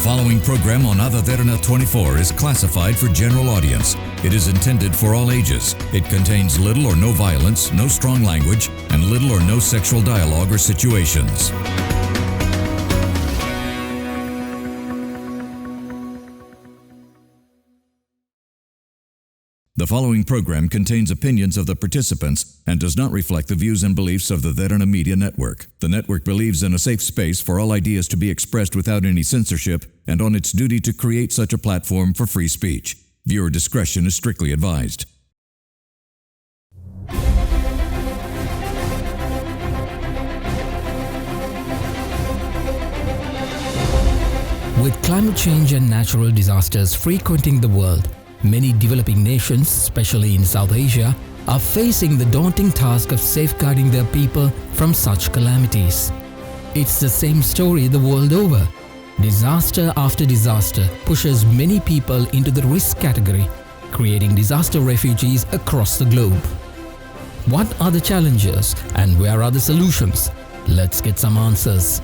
following program on Other Derana 24 is classified for general audience. It is intended for all ages. It contains little or no violence, no strong language, and little or no sexual dialogue or situations. The following program contains opinions of the participants and does not reflect the views and beliefs of the Derana Media Network. The network believes in a safe space for all ideas to be expressed without any censorship and on its duty to create such a platform for free speech. Viewer discretion is strictly advised. With climate change and natural disasters frequenting the world, many developing nations, especially in South Asia, are facing the daunting task of safeguarding their people from such calamities. It's the same story the world over. Disaster after disaster pushes many people into the risk category, creating disaster refugees across the globe. What are the challenges and where are the solutions? Let's get some answers.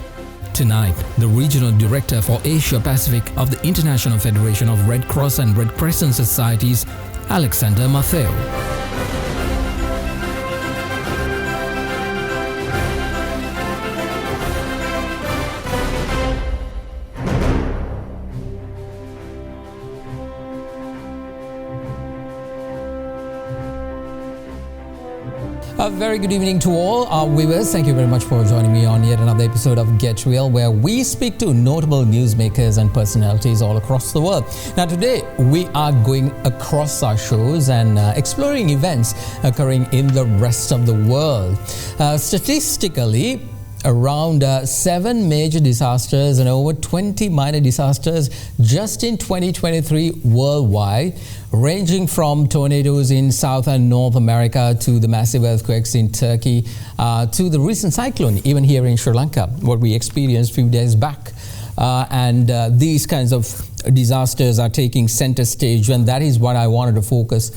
Tonight, the Regional Director for Asia Pacific of the International Federation of Red Cross and Red Crescent Societies, Alexander Mathew. A very good evening to all our viewers. Thank you very much for joining me on yet another episode of Get Real, where we speak to notable newsmakers and personalities all across the world. Now today, we are going across our shows and exploring events occurring in the rest of the world. Statistically, around 7 major disasters and over 20 minor disasters just in 2023 worldwide, ranging from tornadoes in South and North America to the massive earthquakes in Turkey to the recent cyclone, even here in Sri Lanka, what we experienced a few days back. These kinds of disasters are taking center stage, and that is what I wanted to focus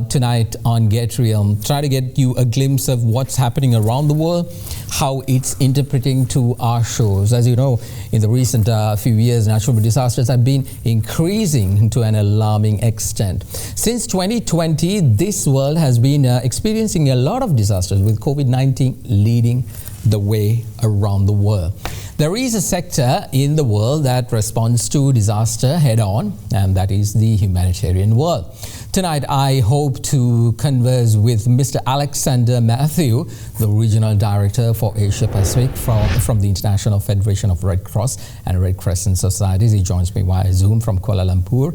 tonight on Get Real. Try to get you a glimpse of what's happening around the world, how it's interpreting to our shows. As you know, in the recent few years, natural disasters have been increasing to an alarming extent. Since 2020, this world has been experiencing a lot of disasters, with COVID-19 leading the way around the world. There is a sector in the world that responds to disaster head-on, and that is the humanitarian world. Tonight, I hope to converse with Mr. Alexander Mathew, the Regional Director for Asia Pacific from the International Federation of Red Cross and Red Crescent Societies. He joins me via Zoom from Kuala Lumpur.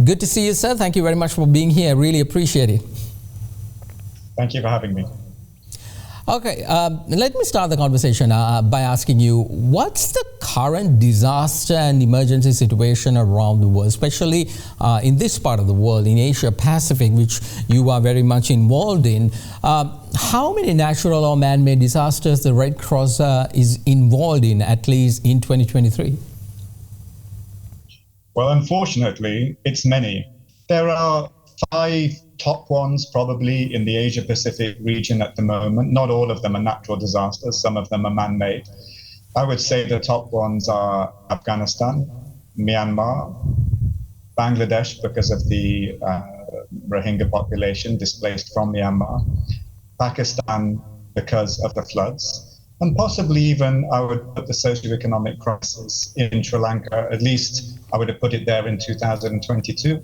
Good to see you, sir. Thank you very much for being here. Really appreciate it. Thank you for having me. Okay, let me start the conversation by asking you, what's the current disaster and emergency situation around the world, especially in this part of the world, in Asia Pacific, which you are very much involved in? How many natural or man-made disasters the Red Cross is involved in, at least in 2023? Well, unfortunately, it's many. There are 5 top ones probably in the Asia-Pacific region at the moment. Not all of them are natural disasters. Some of them are man-made. I would say the top ones are Afghanistan, Myanmar, Bangladesh because of the Rohingya population displaced from Myanmar, Pakistan because of the floods, and possibly even I would put the socioeconomic crisis in Sri Lanka. At least I would have put it there in 2022.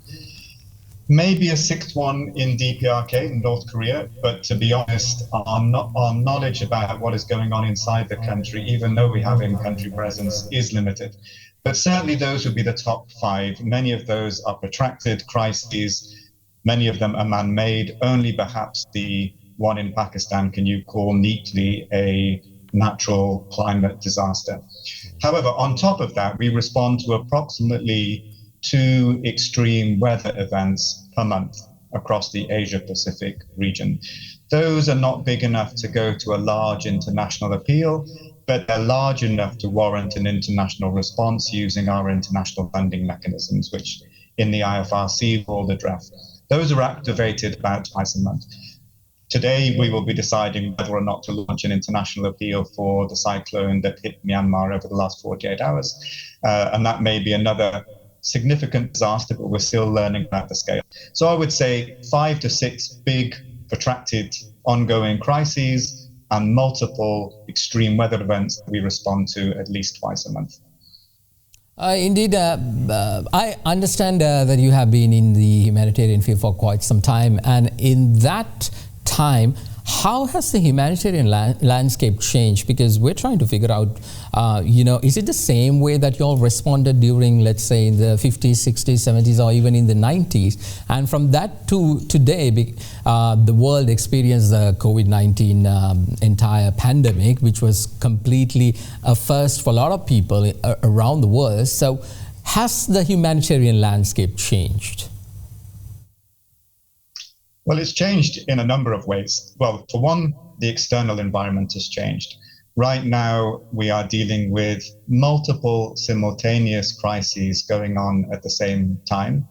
Maybe a 6th one in DPRK in North Korea, but to be honest, our knowledge about what is going on inside the country, even though we have in-country presence, is limited. But certainly those would be the top 5. Many of those are protracted crises. Many of them are man-made. Only perhaps the one in Pakistan can you call neatly a natural climate disaster. However, on top of that, we respond to approximately 2 extreme weather events per month across the Asia-Pacific region. Those are not big enough to go to a large international appeal, but they're large enough to warrant an international response using our international funding mechanisms, which in the IFRC we'll address. Those are activated about twice a month. Today, we will be deciding whether or not to launch an international appeal for the cyclone that hit Myanmar over the last 48 hours. And that may be another significant disaster, but we're still learning about the scale. So I would say 5 to 6 big, protracted, ongoing crises and multiple extreme weather events that we respond to at least twice a month. Indeed, I understand that you have been in the humanitarian field for quite some time, and in that time, how has the humanitarian landscape changed? Because we're trying to figure out, is it the same way that you all responded during, let's say, in the 50s, 60s, 70s, or even in the 90s? And from that to today, the world experienced the COVID-19 entire pandemic, which was completely a first for a lot of people around the world. So has the humanitarian landscape changed? Well, it's changed in a number of ways. Well, for one, the external environment has changed. Right now, we are dealing with multiple simultaneous crises going on at the same time,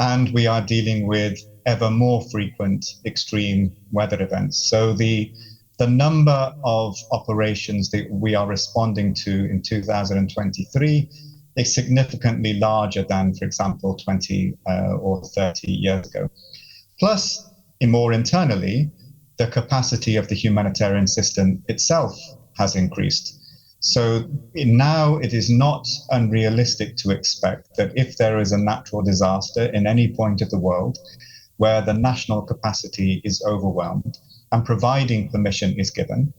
and we are dealing with ever more frequent extreme weather events. So the number of operations that we are responding to in 2023 is significantly larger than, for example, 20 or 30 years ago. Plus, more internally, the capacity of the humanitarian system itself has increased. So now it is not unrealistic to expect that if there is a natural disaster in any point of the world where the national capacity is overwhelmed and providing permission is given,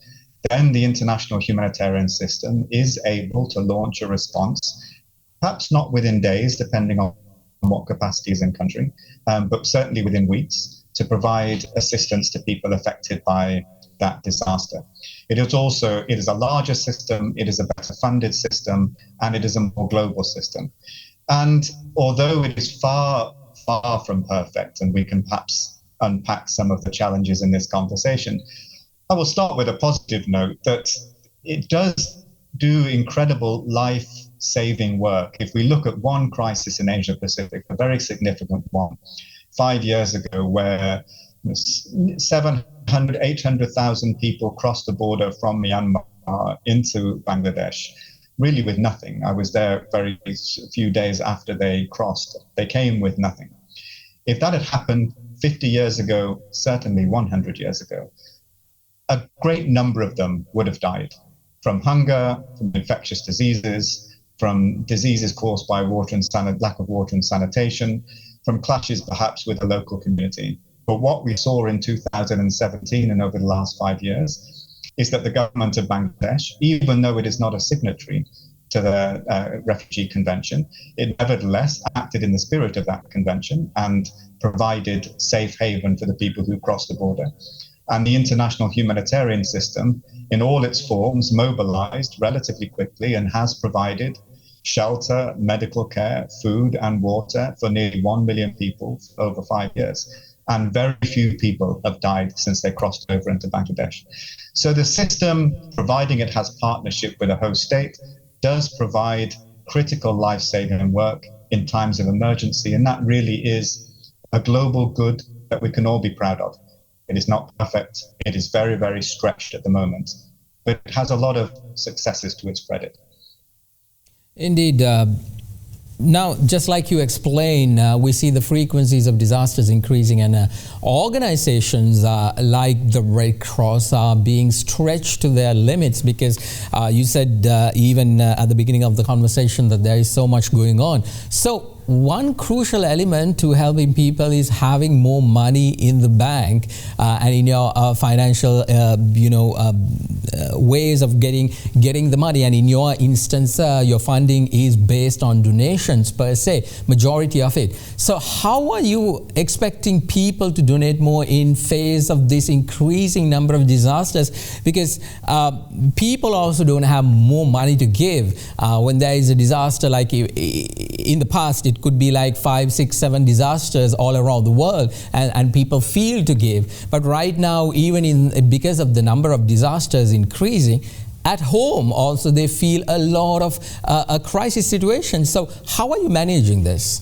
then the international humanitarian system is able to launch a response, perhaps not within days, depending on what capacity is in country, but certainly within weeks, to provide assistance to people affected by that disaster. It is a larger system, it is a better funded system, and it is a more global system. And although it is far, far from perfect, and we can perhaps unpack some of the challenges in this conversation, I will start with a positive note that it does do incredible life-saving work. If we look at one crisis in Asia Pacific, a very significant one, 5 years ago, where 700, 800,000 people crossed the border from Myanmar into Bangladesh, really with nothing. I was there very few days after they crossed. They came with nothing. If that had happened 50 years ago, certainly 100 years ago, a great number of them would have died from hunger, from infectious diseases, from diseases caused by lack of water and sanitation, from clashes perhaps with the local community. But what we saw in 2017 and over the last 5 years is that the government of Bangladesh, even though it is not a signatory to the Refugee Convention, it nevertheless acted in the spirit of that convention and provided safe haven for the people who crossed the border. And the international humanitarian system, in all its forms, mobilized relatively quickly and has provided shelter, medical care, food and water for nearly 1 million people over 5 years. And very few people have died since they crossed over into Bangladesh. So the system, providing it has partnership with a host state, does provide critical life-saving work in times of emergency. And that really is a global good that we can all be proud of. It is not perfect. It is very, very stretched at the moment. But it has a lot of successes to its credit. Indeed. Now, just like you explained, we see the frequencies of disasters increasing, and organizations like the Red Cross are being stretched to their limits because you said even at the beginning of the conversation that there is so much going on. So one crucial element to helping people is having more money in the bank and in your financial, ways of getting the money. And in your instance, your funding is based on donations per se, majority of it. So how are you expecting people to donate more in face of this increasing number of disasters? Because people also don't have more money to give. When there is a disaster, like in the past, it could be like 5, 6, 7 disasters all around the world, and people feel to give. But right now, even because of the number of disasters increasing, at home also they feel a lot of a crisis situation. So how are you managing this?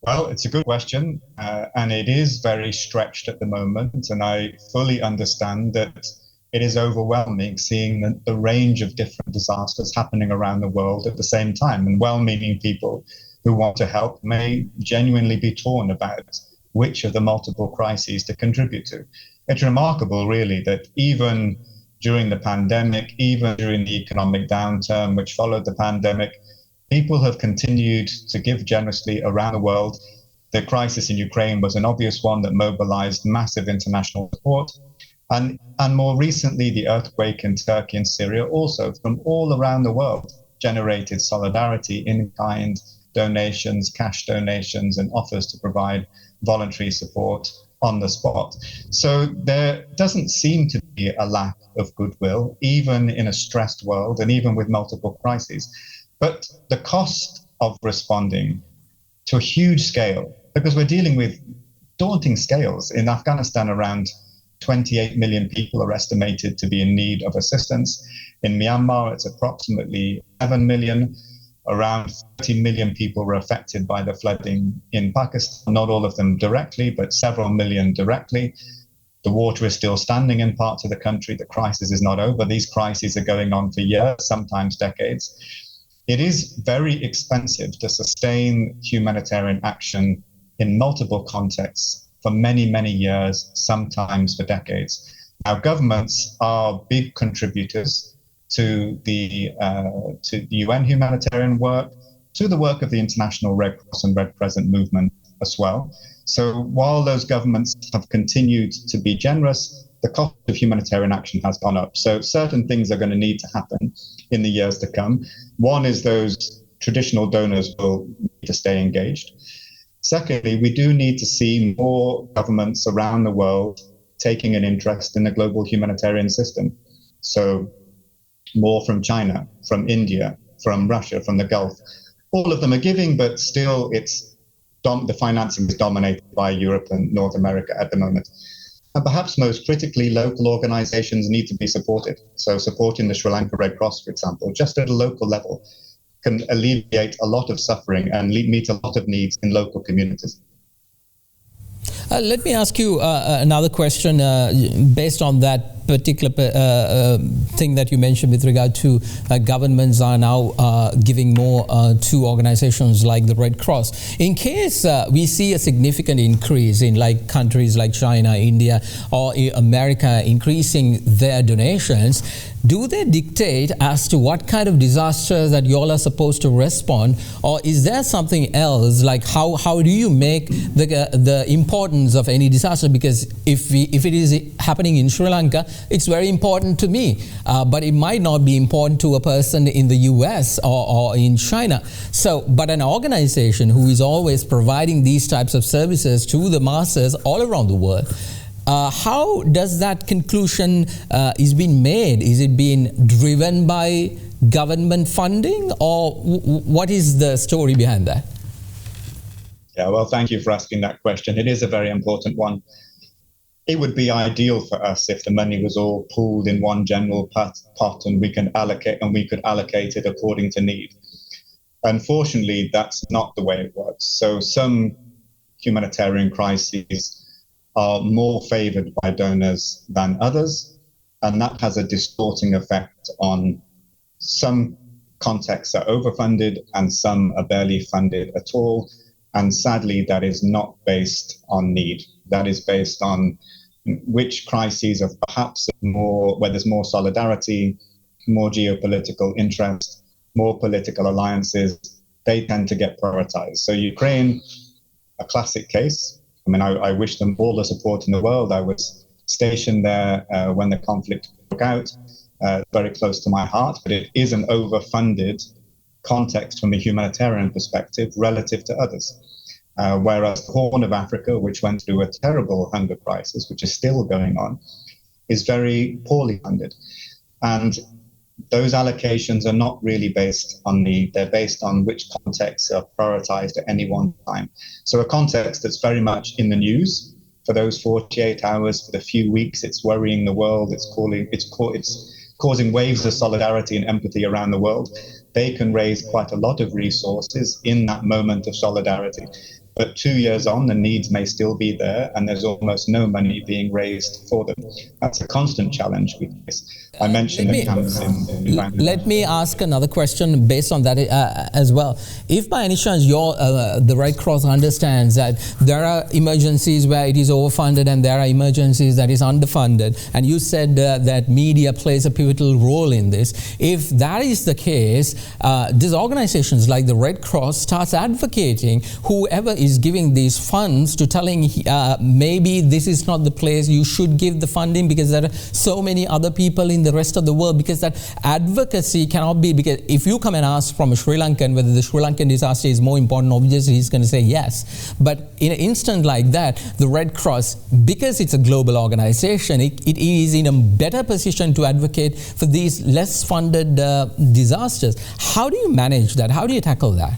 Well, it's a good question, and it is very stretched at the moment. And I fully understand that it is overwhelming seeing the range of different disasters happening around the world at the same time. And well-meaning people who want to help may genuinely be torn about which of the multiple crises to contribute to. It's remarkable, really, that even during the pandemic, even during the economic downturn which followed the pandemic, people have continued to give generously around the world. The crisis in Ukraine was an obvious one that mobilized massive international support. And more recently, the earthquake in Turkey and Syria also from all around the world generated solidarity, in-kind donations, cash donations, and offers to provide voluntary support on the spot. So there doesn't seem to be a lack of goodwill, even in a stressed world and even with multiple crises. But the cost of responding to a huge scale, because we're dealing with daunting scales. In Afghanistan, around 28 million people are estimated to be in need of assistance. In Myanmar, it's approximately 7 million. Around 30 million people were affected by the flooding in Pakistan, not all of them directly, but several million directly. The water is still standing in parts of the country. The crisis is not over. These crises are going on for years, sometimes decades. It is very expensive to sustain humanitarian action in multiple contexts for many, many years, sometimes for decades. Now, governments are big contributors to the UN humanitarian work, to the work of the International Red Cross and Red Crescent movement as well. So while those governments have continued to be generous, the cost of humanitarian action has gone up. So certain things are going to need to happen in the years to come. One is those traditional donors will need to stay engaged. Secondly, we do need to see more governments around the world taking an interest in the global humanitarian system. So more from China, from India, from Russia, from the Gulf. All of them are giving, but still the financing is dominated by Europe and North America at the moment. And perhaps most critically, local organizations need to be supported. So supporting the Sri Lanka Red Cross, for example, just at a local level, can alleviate a lot of suffering and meet a lot of needs in local communities. Let me ask you another question based on that particular thing that you mentioned with regard to governments are now giving more to organizations like the Red Cross. In case we see a significant increase in like countries like China, India, or America increasing their donations, do they dictate as to what kind of disasters that you all are supposed to respond, or is there something else? Like how do you make the importance of any disaster? Because if it is happening in Sri Lanka, it's very important to me, but it might not be important to a person in the US or in China. So, but an organization who is always providing these types of services to the masses all around the world, how does that conclusion is being made? Is it being driven by government funding, or what is the story behind that? Yeah, well, thank you for asking that question. It is a very important one. It would be ideal for us if the money was all pooled in one general pot and we could allocate it according to need. Unfortunately, that's not the way it works. So some humanitarian crises are more favored by donors than others, and that has a distorting effect on some contexts are overfunded and some are barely funded at all. And sadly, that is not based on need. That is based on which crises are perhaps more, where there's more solidarity, more geopolitical interest, more political alliances, they tend to get prioritized. So Ukraine, a classic case. I mean, I wish them all the support in the world. I was stationed there when the conflict broke out, very close to my heart, but it is an overfunded context from a humanitarian perspective relative to others. Whereas the Horn of Africa, which went through a terrible hunger crisis, which is still going on, is very poorly funded. And those allocations are not really based on need, they're based on which contexts are prioritized at any one time. So a context that's very much in the news for those 48 hours, for the few weeks, it's worrying the world, it's causing waves of solidarity and empathy around the world. They can raise quite a lot of resources in that moment of solidarity. But 2 years on, the needs may still be there, and there's almost no money being raised for them. That's a constant challenge we face. I mentioned the camps in Bangladesh. Let me ask another question based on that as well. If by any chance the Red Cross understands that there are emergencies where it is overfunded and there are emergencies that is underfunded, and you said that media plays a pivotal role in this, if that is the case, these organizations like the Red Cross starts advocating whoever is giving these funds to telling maybe this is not the place you should give the funding because there are so many other people in the rest of the world, because that advocacy cannot be, because if you come and ask from a Sri Lankan whether the Sri Lankan disaster is more important, obviously he's going to say yes. But in an instant like that, the Red Cross, because it's a global organization, it is in a better position to advocate for these less funded disasters. How do you manage that? How do you tackle that?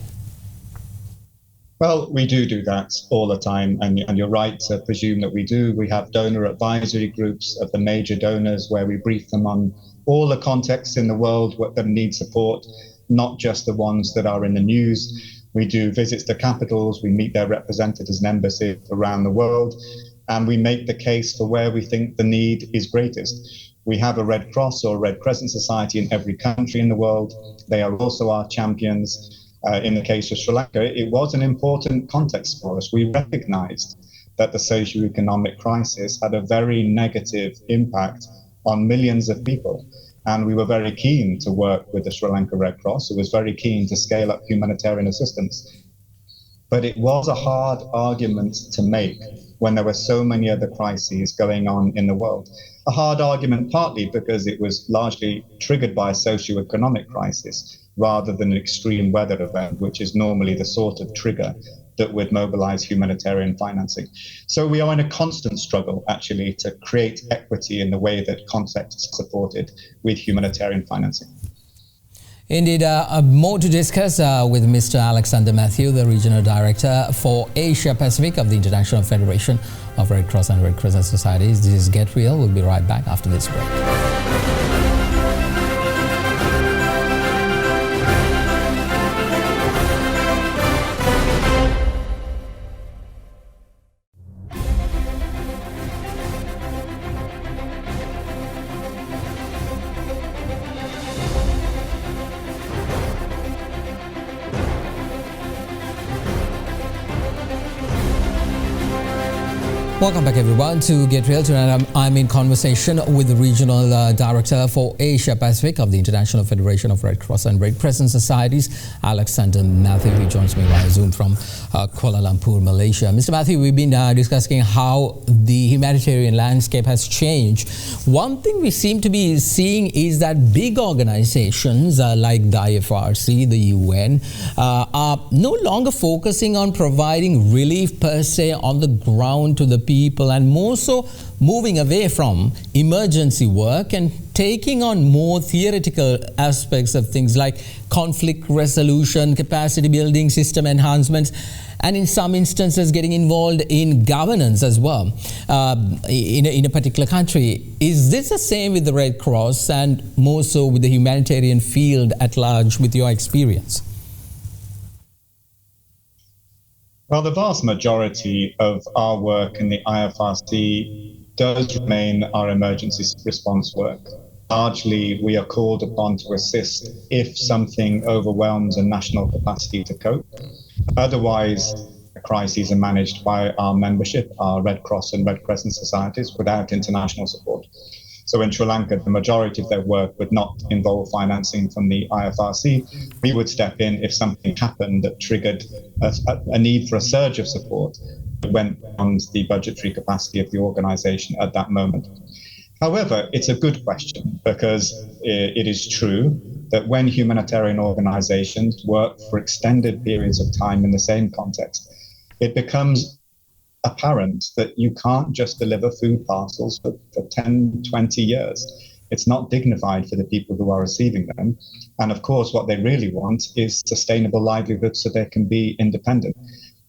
Well, we do that all the time, and you're right to presume that we do. We have donor advisory groups of the major donors where we brief them on all the contexts in the world that need support, not just the ones that are in the news. We do visits to capitals, we meet their representatives and embassies around the world, and we make the case for where we think the need is greatest. We have a Red Cross or Red Crescent Society in every country in the world. They are also our champions. In the case of Sri Lanka, it was an important context for us. We recognized that the socio-economic crisis had a very negative impact on millions of people. And we were very keen to work with the Sri Lanka Red Cross. It was very keen to scale up humanitarian assistance. But it was a hard argument to make when there were so many other crises going on in the world. A hard argument partly because it was largely triggered by a socio-economic crisis, rather than an extreme weather event, which is normally the sort of trigger that would mobilize humanitarian financing. So we are in a constant struggle, actually, to create equity in the way that contexts are supported with humanitarian financing. Indeed, more to discuss with Mr. Alexander Mathew, the Regional Director for Asia Pacific of the International Federation of Red Cross and Red Crescent Societies. This is Get Real. We'll be right back after this break. Welcome back everyone to Get Real. Tonight I'm in conversation with the Regional Director for Asia Pacific of the International Federation of Red Cross and Red Crescent Societies, Alexander Mathew. He joins me via Zoom from Kuala Lumpur, Malaysia. Mr. Mathew, we've been discussing how the humanitarian landscape has changed. One thing we seem to be seeing is that big organizations like the IFRC, the UN, are no longer focusing on providing relief per se on the ground to the people, and more so moving away from emergency work and taking on more theoretical aspects of things like conflict resolution, capacity building, system enhancements, and in some instances getting involved in governance as well in a particular country. Is this the same with the Red Cross and more so with the humanitarian field at large with your experience? Well, the vast majority of our work in the IFRC does remain our emergency response work. Largely, we are called upon to assist if something overwhelms a national capacity to cope. Otherwise, crises are managed by our membership, our Red Cross and Red Crescent societies, without international support. So in Sri Lanka, the majority of their work would not involve financing from the IFRC. We would step in if something happened that triggered a need for a surge of support that went beyond the budgetary capacity of the organization at that moment. However, it's a good question because it is true that when humanitarian organizations work for extended periods of time in the same context, it becomes apparent that you can't just deliver food parcels for 10, 20 years. It's not dignified for the people who are receiving them. And of course, what they really want is sustainable livelihoods so they can be independent.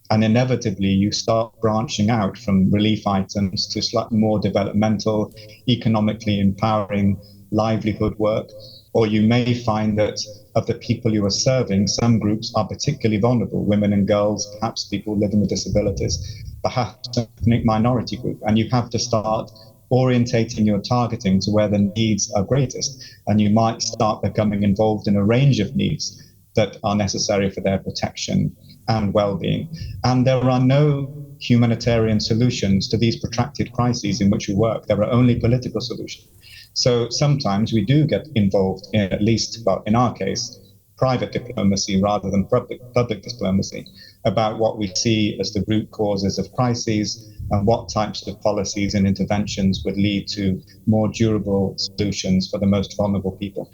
And inevitably, you start branching out from relief items to slightly more developmental, economically empowering livelihood work, Or you may find that of the people you are serving, some groups are particularly vulnerable, women and girls, perhaps people living with disabilities, perhaps an ethnic minority group. And you have to start orientating your targeting to where the needs are greatest. And you might start becoming involved in a range of needs that are necessary for their protection and well-being. And there are no humanitarian solutions to these protracted crises in which we work. There are only political solutions. So sometimes we do get involved in, at least, well, in our case, private diplomacy rather than public diplomacy about what we see as the root causes of crises and what types of policies and interventions would lead to more durable solutions for the most vulnerable people.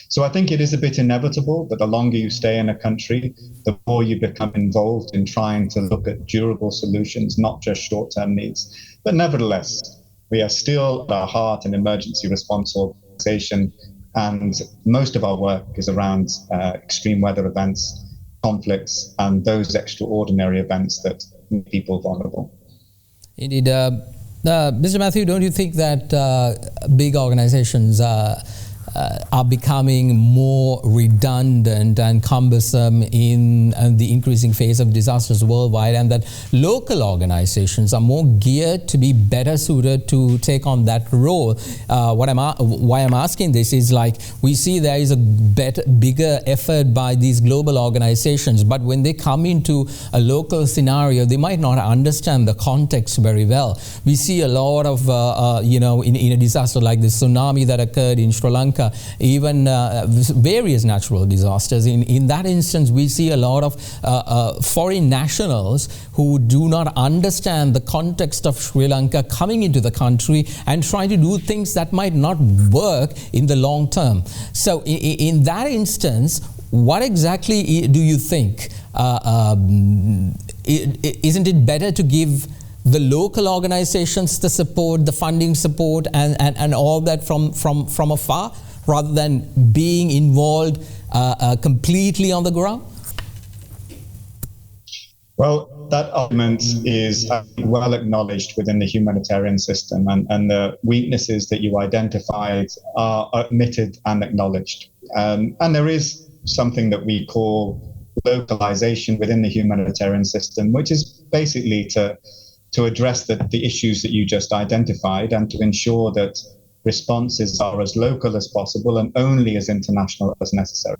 So I think it is a bit inevitable that the longer you stay in a country, the more you become involved in trying to look at durable solutions, not just short-term needs. But nevertheless, we are still at our heart an emergency response organization, and most of our work is around extreme weather events, conflicts, and those extraordinary events that make people vulnerable. Indeed. Mr. Mathew, don't you think that big organizations are becoming more redundant and cumbersome in the increasing phase of disasters worldwide, and that local organizations are more geared to be better suited to take on that role? Why I'm asking this is, like, we see there is a bigger effort by these global organizations, but when they come into a local scenario, they might not understand the context very well. We see a lot of, in a disaster like the tsunami that occurred in Sri Lanka, even various natural disasters. In that instance, we see a lot of foreign nationals who do not understand the context of Sri Lanka coming into the country and trying to do things that might not work in the long term. So in that instance, what exactly do you think? Isn't it better to give the local organizations the support, the funding support, and all that from afar, rather than being involved completely on the ground? Well, that argument is well acknowledged within the humanitarian system, and the weaknesses that you identified are admitted and acknowledged. And there is something that we call localization within the humanitarian system, which is basically to address the issues that you just identified and to ensure that responses are as local as possible and only as international as necessary.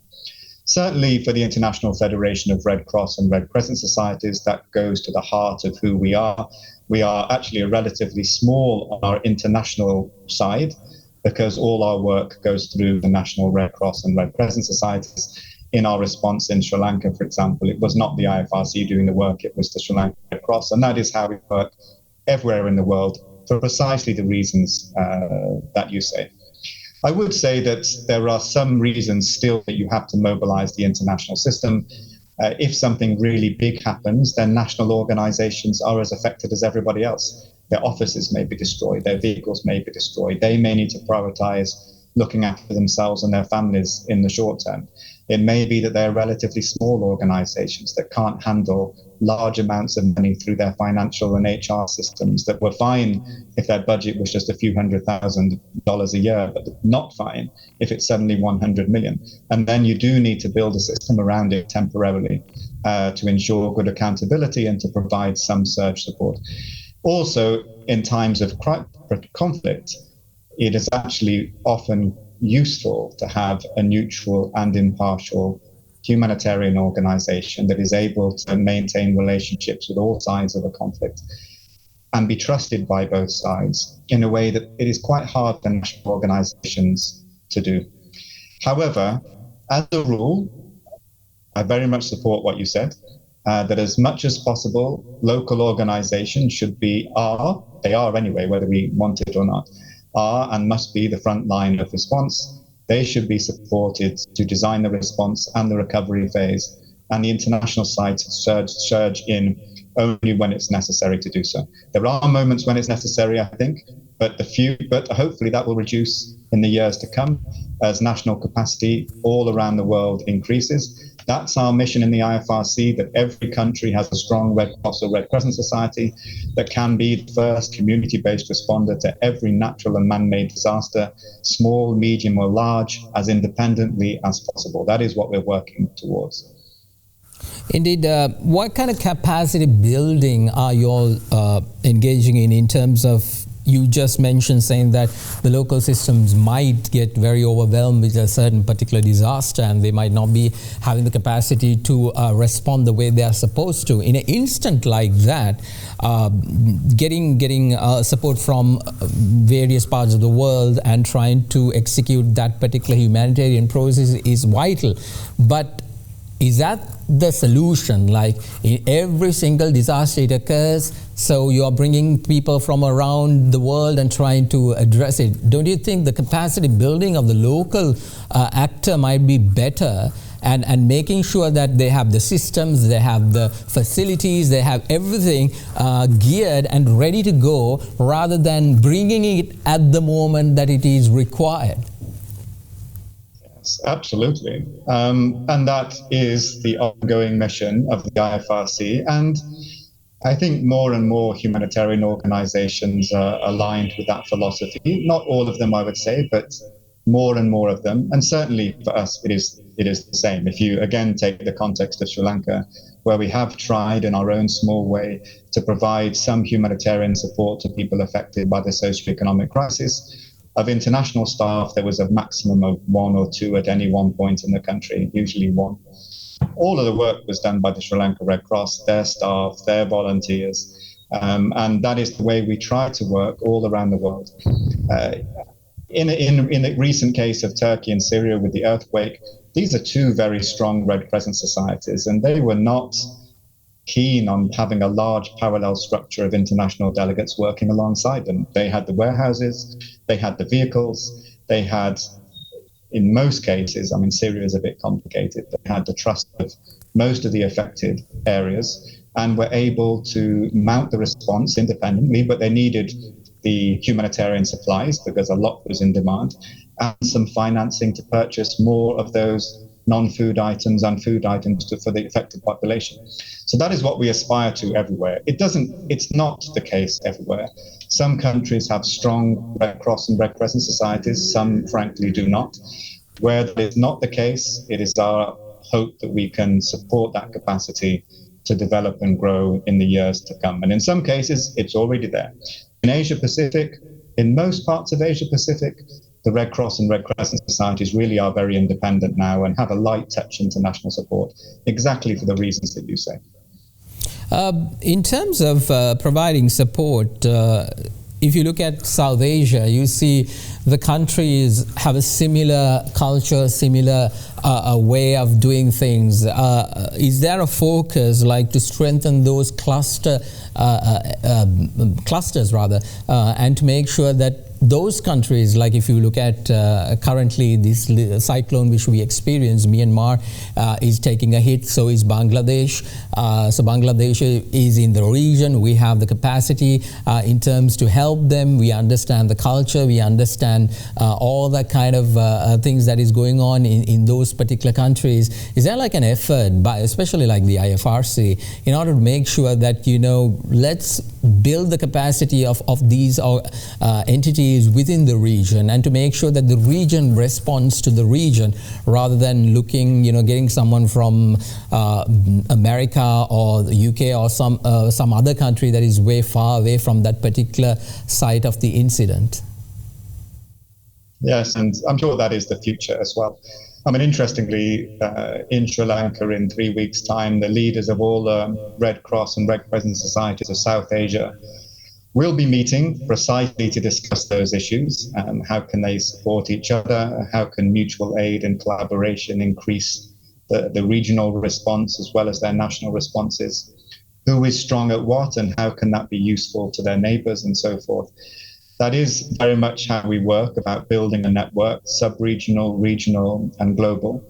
Certainly for the International Federation of Red Cross and Red Crescent Societies, that goes to the heart of who we are. We are actually a relatively small on our international side because all our work goes through the National Red Cross and Red Crescent Societies. In our response in Sri Lanka, for example, it was not the IFRC doing the work, it was the Sri Lanka Red Cross. And that is how we work everywhere in the world for precisely the reasons that you say. I would say that there are some reasons still that you have to mobilize the international system. If something really big happens, then national organizations are as affected as everybody else. Their offices may be destroyed, their vehicles may be destroyed. They may need to prioritize looking after themselves and their families in the short term. It may be that they're relatively small organizations that can't handle large amounts of money through their financial and HR systems, that were fine if their budget was just a few $100,000 a year, but not fine if it's suddenly 100 million. And then you do need to build a system around it temporarily to ensure good accountability and to provide some surge support. Also, in times of conflict, it is actually often useful to have a neutral and impartial humanitarian organization that is able to maintain relationships with all sides of the conflict and be trusted by both sides in a way that it is quite hard for national organizations to do. However, as a rule, I very much support what you said, that as much as possible, local organizations should be, they are anyway, whether we want it or not, are and must be the front line of response. They should be supported to design the response and the recovery phase, and the international side to surge in only when it's necessary to do so. There are moments when it's necessary, I think, but hopefully that will reduce in the years to come. as national capacity all around the world increases. That's our mission in the IFRC, that every country has a strong Red Cross or Red Crescent society that can be the first community-based responder to every natural and man-made disaster, small, medium, or large, as independently as possible. That is what we're working towards. Indeed. What kind of capacity building are you all engaging in terms of, you just mentioned saying that the local systems might get very overwhelmed with a certain particular disaster and they might not be having the capacity to respond the way they are supposed to. In an instant like that, getting support from various parts of the world and trying to execute that particular humanitarian process is vital. But is that the solution? Like in every single disaster it occurs, so you are bringing people from around the world and trying to address it. Don't you think the capacity building of the local actor might be better, and making sure that they have the systems, they have the facilities, they have everything geared and ready to go, rather than bringing it at the moment that it is required? Absolutely. And that is the ongoing mission of the IFRC. And I think more and more humanitarian organizations are aligned with that philosophy. Not all of them, I would say, but more and more of them. And certainly for us, it is the same. If you, again, take the context of Sri Lanka, where we have tried in our own small way to provide some humanitarian support to people affected by the socioeconomic crisis. Of international staff, there was a maximum of 1 or 2 at any one point in the country, usually 1. All of the work was done by the Sri Lanka Red Cross, their staff, their volunteers, and that is the way we try to work all around the world. In the recent case of Turkey and Syria with the earthquake, these are 2 very strong Red Crescent societies, and they were not keen on having a large parallel structure of international delegates working alongside them. They had the warehouses, they had the vehicles, they had, in most cases, I mean, Syria is a bit complicated, they had the trust of most of the affected areas and were able to mount the response independently, but they needed the humanitarian supplies because a lot was in demand, and some financing to purchase more of those non-food items and food items for the affected population. So that is what we aspire to everywhere. It's not the case everywhere. Some countries have strong Red Cross and Red Crescent societies, some frankly do not. Where that is not the case, it is our hope that we can support that capacity to develop and grow in the years to come. And in some cases, it's already there. In Asia Pacific, in most parts of Asia Pacific, the Red Cross and Red Crescent societies really are very independent now and have a light touch international support, exactly for the reasons that you say. In terms of providing support, if you look at South Asia, you see the countries have a similar culture, similar way of doing things. Is there a focus like to strengthen those clusters and to make sure that those countries, like if you look at currently this cyclone which we experienced, Myanmar is taking a hit, so is Bangladesh. So Bangladesh is in the region. We have the capacity in terms to help them. We understand the culture. We understand all that kind of things that is going on in those particular countries. Is there like an effort by, especially like the IFRC, in order to make sure that, you know, let's build the capacity of these entities within the region, and to make sure that the region responds to the region rather than looking, you know, getting someone from America or the UK or some other country that is way far away from that particular site of the incident? Yes, and I'm sure that is the future as well. I mean, interestingly, in Sri Lanka in 3 weeks' time, the leaders of all the Red Cross and Red Crescent societies of South Asia will be meeting precisely to discuss those issues. How can they support each other? How can mutual aid and collaboration increase the regional response as well as their national responses? Who is strong at what, and how can that be useful to their neighbors and so forth? That is very much how we work, about building a network, sub-regional, regional, and global.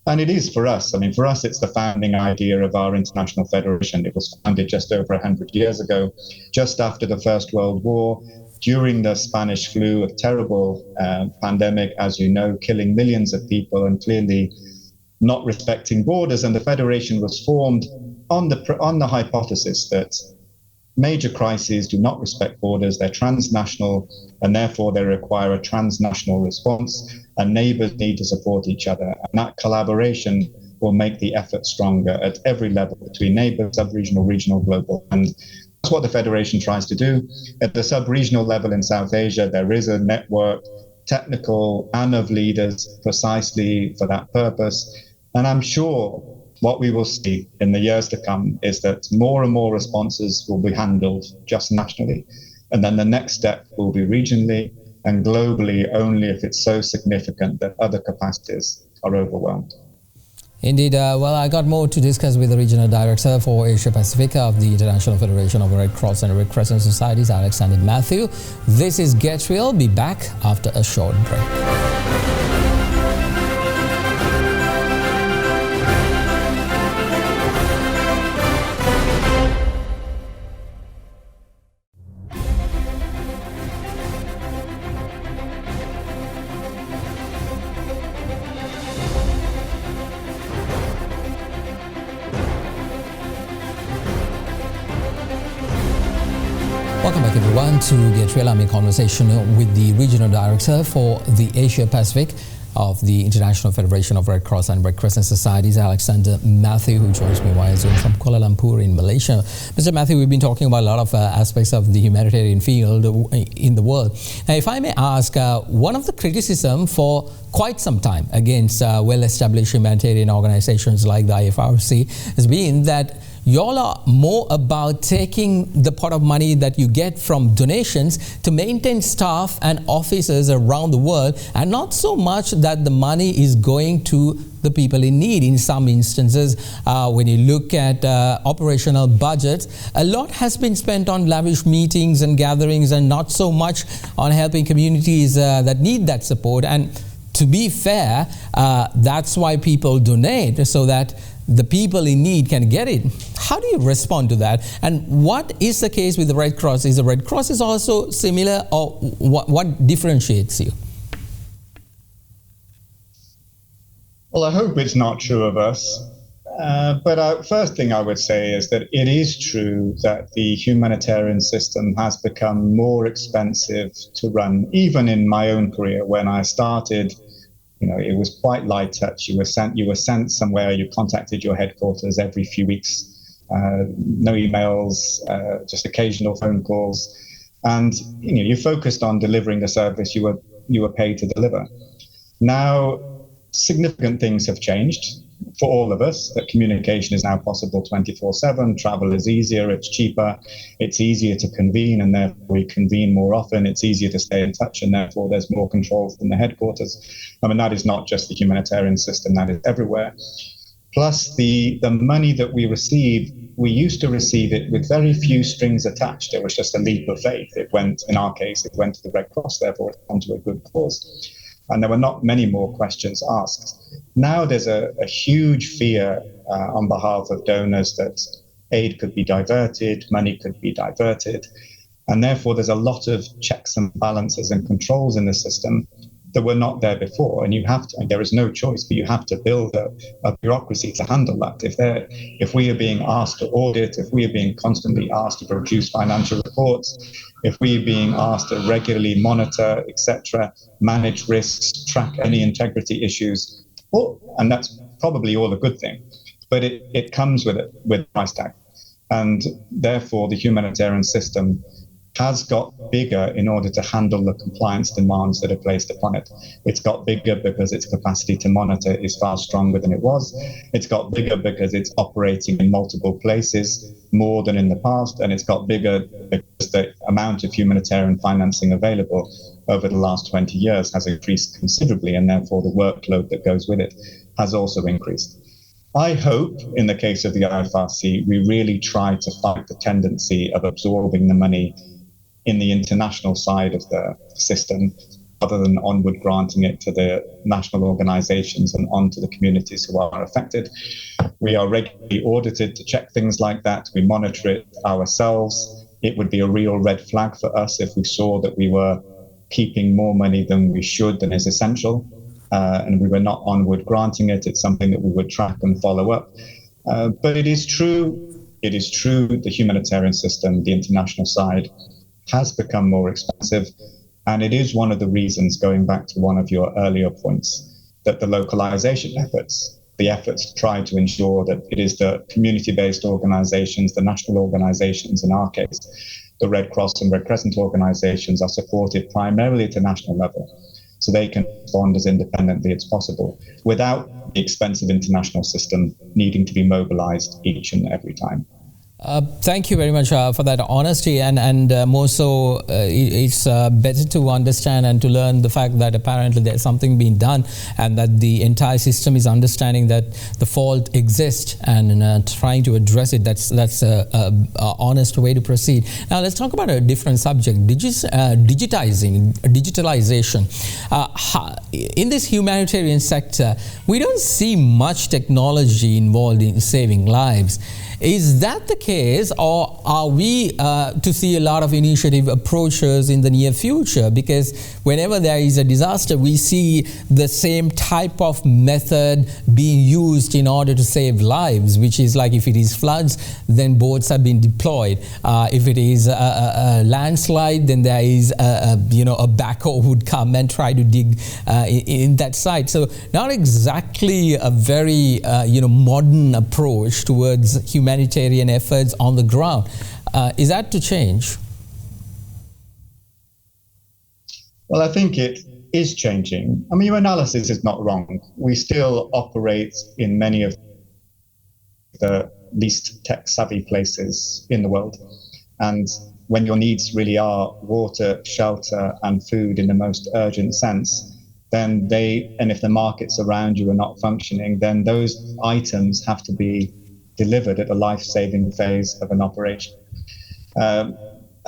And it is for us. I mean, for us, it's the founding idea of our international federation. It was founded just over 100 years ago, just after the First World War. during the Spanish flu, a terrible pandemic, as you know, killing millions of people and clearly not respecting borders. And the Federation was formed on the hypothesis that major crises do not respect borders, they're transnational, and therefore they require a transnational response, and neighbors need to support each other. And that collaboration will make the effort stronger at every level between neighbors, sub-regional, regional, global. And that's what the Federation tries to do. At the sub-regional level in South Asia, there is a network, technical and of leaders, precisely for that purpose. And I'm sure what we will see in the years to come is that more and more responses will be handled just nationally. And then the next step will be regionally and globally only if it's so significant that other capacities are overwhelmed. Indeed. Well, I got more to discuss with the Regional Director for Asia Pacific of the International Federation of Red Cross and Red Crescent Societies, Alexander Mathew. This is Get Real. Be back after a short break. Welcome back everyone to Get Real. I'm in conversation with the Regional Director for the Asia Pacific of the International Federation of Red Cross and Red Crescent Societies, Alexander Mathew, who joins me via Zoom from Kuala Lumpur in Malaysia. Mr. Mathew, we've been talking about a lot of aspects of the humanitarian field in the world. Now, if I may ask, one of the criticism for quite some time against well-established humanitarian organizations like the IFRC has been that y'all are more about taking the pot of money that you get from donations to maintain staff and officers around the world, and not so much that the money is going to the people in need. In some instances, when you look at operational budgets, a lot has been spent on lavish meetings and gatherings and not so much on helping communities that need that support. And to be fair, that's why people donate, so that the people in need can get it. How do you respond to that? And what is the case with the Red Cross? Is the Red Cross is also similar, or what differentiates you? Well, I hope it's not true of us. But first thing I would say is that it is true that the humanitarian system has become more expensive to run. Even in my own career, when I started, it was quite light touch. You were sent somewhere. You contacted your headquarters every few weeks. No emails, just occasional phone calls, and you focused on delivering the service you were paid to deliver. Now, significant things have changed for all of us. That communication is now possible 24/7. Travel is easier. It's cheaper. It's easier to convene, and therefore we convene more often. It's easier to stay in touch, and therefore there's more control from the headquarters. I mean, that is not just the humanitarian system. That is everywhere. Plus, the money that we receive, we used to receive it with very few strings attached. It was just a leap of faith. In our case, it went to the Red Cross. Therefore, it's gone to a good cause. And there were not many more questions asked. Now there's a huge fear on behalf of donors that aid could be diverted, money could be diverted. And therefore there's a lot of checks and balances and controls in the system that were not there before. And there is no choice, but you have to build a bureaucracy to handle that. If we are being asked to audit, if we are being constantly asked to produce financial reports, if we are being asked to regularly monitor, etc., manage risks, track any integrity issues, and that's probably all a good thing, but it comes with a price tag. And therefore the humanitarian system has got bigger in order to handle the compliance demands that are placed upon it. It's got bigger because its capacity to monitor is far stronger than it was. It's got bigger because it's operating in multiple places more than in the past, and it's got bigger because the amount of humanitarian financing available over the last 20 years has increased considerably, and therefore the workload that goes with it has also increased. I hope, in the case of the IFRC, we really try to fight the tendency of absorbing the money in the international side of the system, rather than onward granting it to the national organizations and onto the communities who are affected. We are regularly audited to check things like that. We monitor it ourselves. it would be a real red flag for us if we saw that we were keeping more money than we should, than is essential, and we were not onward granting it. It's something that we would track and follow up. But it is true, the humanitarian system, the international side, has become more expensive. And it is one of the reasons, going back to one of your earlier points, that the localization efforts, the efforts to try to ensure that it is the community-based organizations, the national organizations, in our case, the Red Cross and Red Crescent organizations, are supported primarily at a national level, so they can respond as independently as possible without the expensive international system needing to be mobilized each and every time. Thank you very much for that honesty, and more so, it's better to understand and to learn the fact that apparently there's something being done, and that the entire system is understanding that the fault exists and trying to address it. That's a honest way to proceed. Now let's talk about a different subject: digitalization. In this humanitarian sector, we don't see much technology involved in saving lives. Is that the case, or are we to see a lot of initiative approaches in the near future? Because whenever there is a disaster, we see the same type of method being used in order to save lives, which is like, if it is floods, then boats have been deployed. If it is a landslide, then there is a backhoe would come and try to dig in that site. So not exactly a very modern approach towards humanitarian efforts on the ground. Is that to change? Well, I think it is changing. I mean, your analysis is not wrong. We still operate in many of the least tech-savvy places in the world. And when your needs really are water, shelter, and food in the most urgent sense, then and if the markets around you are not functioning, then those items have to be delivered at the life-saving phase of an operation.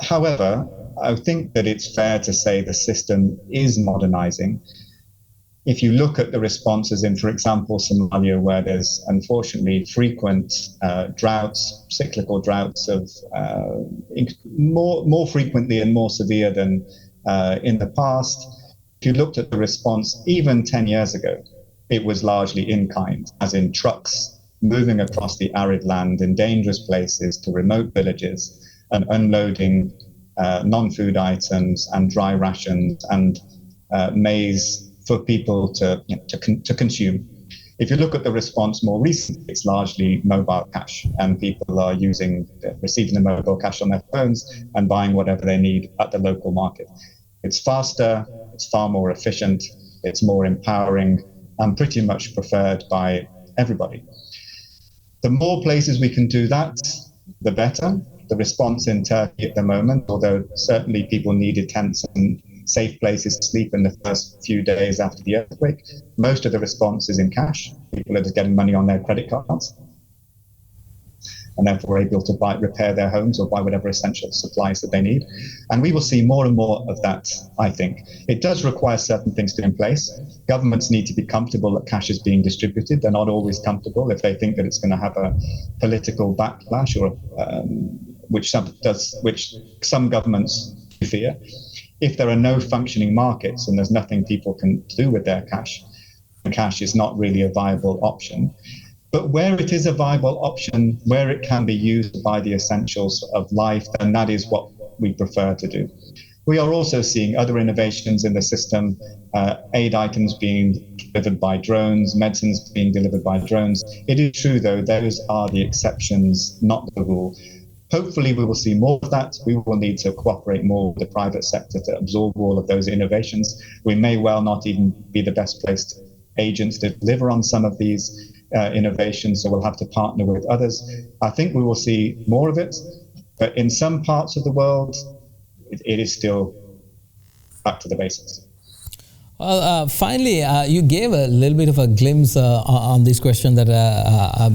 However, I think that it's fair to say the system is modernizing. If you look at the responses in, for example, Somalia, where there's unfortunately frequent droughts, cyclical droughts of more frequently and more severe than in the past. If you looked at the response even 10 years ago, it was largely in kind, as in trucks moving across the arid land in dangerous places to remote villages and unloading non-food items and dry rations and maize for people to consume. If you look at the response more recently, it's largely mobile cash, and people are receiving the mobile cash on their phones and buying whatever they need at the local market. It's faster, it's far more efficient, it's more empowering, and pretty much preferred by everybody. The more places we can do that, the better. The response in Turkey at the moment, although certainly people needed tents and safe places to sleep in the first few days after the earthquake, most of the response is in cash. People are just getting money on their credit cards and therefore able to repair their homes or buy whatever essential supplies that they need. And we will see more and more of that, I think. It does require certain things to be in place. Governments need to be comfortable that cash is being distributed. They're not always comfortable if they think that it's going to have a political backlash, or which some governments fear. If there are no functioning markets and there's nothing people can do with their cash, cash is not really a viable option. But where it is a viable option, where it can be used by the essentials of life, then that is what we prefer to do. We are also seeing other innovations in the system, aid items being delivered by drones, medicines being delivered by drones. It is true, though, those are the exceptions, not the rule. Hopefully, we will see more of that. We will need to cooperate more with the private sector to absorb all of those innovations. We may well not even be the best placed agents to deliver on some of these innovations, so we'll have to partner with others. I think we will see more of it, but in some parts of the world, it is still back to the basics. Well, finally, you gave a little bit of a glimpse on this question that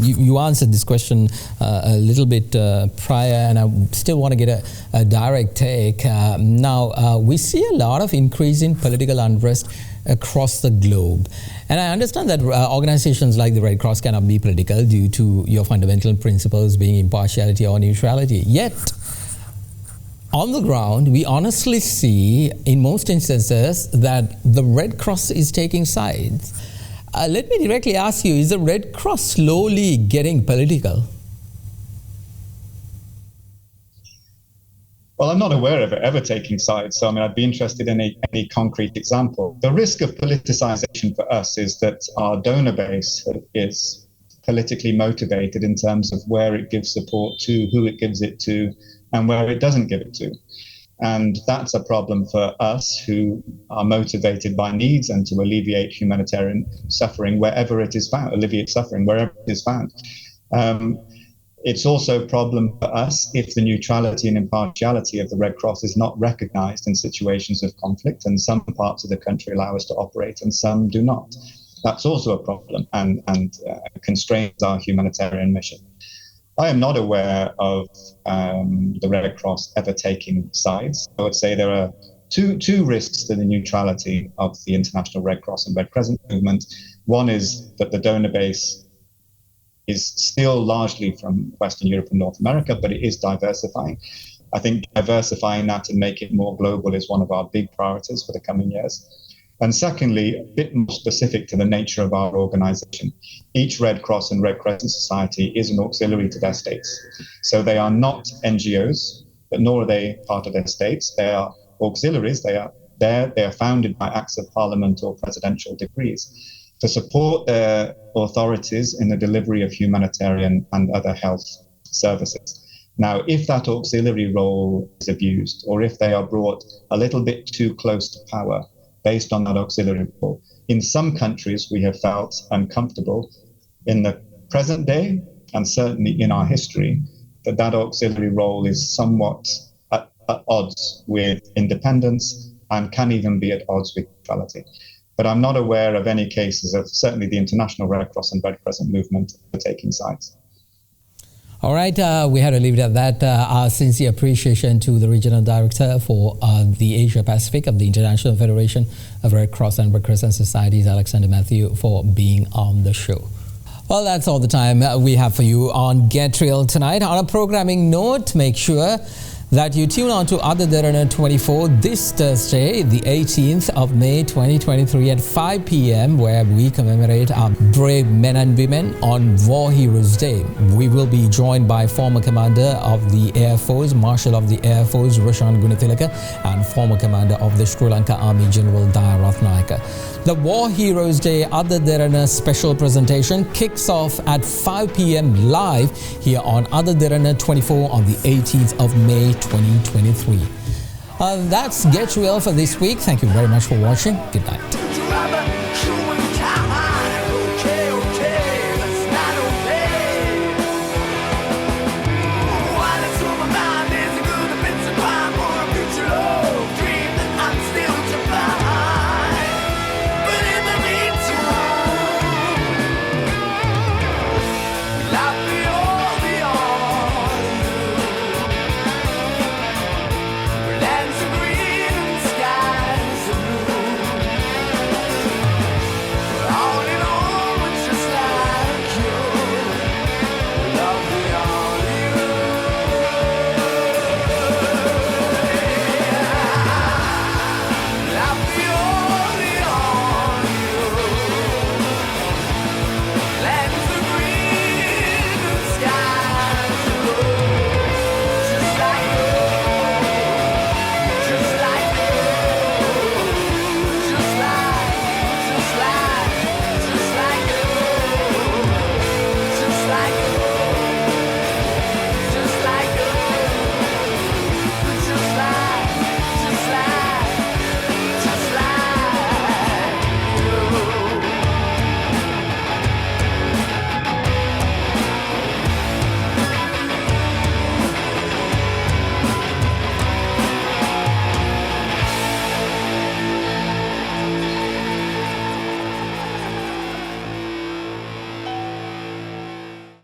you answered this question a little bit prior, and I still want to get a direct take. Now, we see a lot of increase in political unrest across the globe. And I understand that organizations like the Red Cross cannot be political due to your fundamental principles being impartiality or neutrality. Yet, on the ground, we honestly see, in most instances, that the Red Cross is taking sides. Let me directly ask you, is the Red Cross slowly getting political? Well, I'm not aware of it ever taking sides, so I'd be interested in any concrete example. The risk of politicization for us is that our donor base is politically motivated in terms of where it gives support to, who it gives it to, and where it doesn't give it to. And that's a problem for us who are motivated by needs and to alleviate humanitarian suffering wherever it is found, alleviate suffering wherever it is found. It's also a problem for us if the neutrality and impartiality of the Red Cross is not recognized in situations of conflict, and some parts of the country allow us to operate and some do not. That's also a problem and constrains our humanitarian mission. I am not aware of the Red Cross ever taking sides. I would say there are two risks to the neutrality of the International Red Cross and Red Crescent movement. One is that the donor base is still largely from Western Europe and North America, but it is diversifying. I think diversifying that and make it more global is one of our big priorities for the coming years. And secondly, a bit more specific to the nature of our organization. Each Red Cross and Red Crescent Society is an auxiliary to their states. So they are not NGOs, but nor are they part of their states. They are auxiliaries. They are founded by acts of parliament or presidential decrees to support their authorities in the delivery of humanitarian and other health services. Now, if that auxiliary role is abused, or if they are brought a little bit too close to power based on that auxiliary role, in some countries we have felt uncomfortable in the present day, and certainly in our history, that auxiliary role is somewhat at odds with independence and can even be at odds with neutrality. But I'm not aware of any cases of certainly the International Red Cross and Red Crescent movement taking sides. All right, we had to leave it at that. Our sincere appreciation to the Regional Director for the Asia Pacific of the International Federation of Red Cross and Red Crescent Societies, Alexander Mathew, for being on the show. Well, that's all the time we have for you on Get Real tonight. On a programming note, make sure that you tune on to Ada Derana 24 this Thursday, the 18th of May 2023 at 5 p.m. where we commemorate our brave men and women on War Heroes Day. We will be joined by former Commander of the Air Force, Marshal of the Air Force, Roshan Gunathilaka, and former Commander of the Sri Lanka Army, General Daya Ratnayaka. The War Heroes Day Ada Derana special presentation kicks off at 5 p.m. live here on Ada Derana 24 on the 18th of May 2023. That's Get Real for this week. Thank you very much for watching. Good night.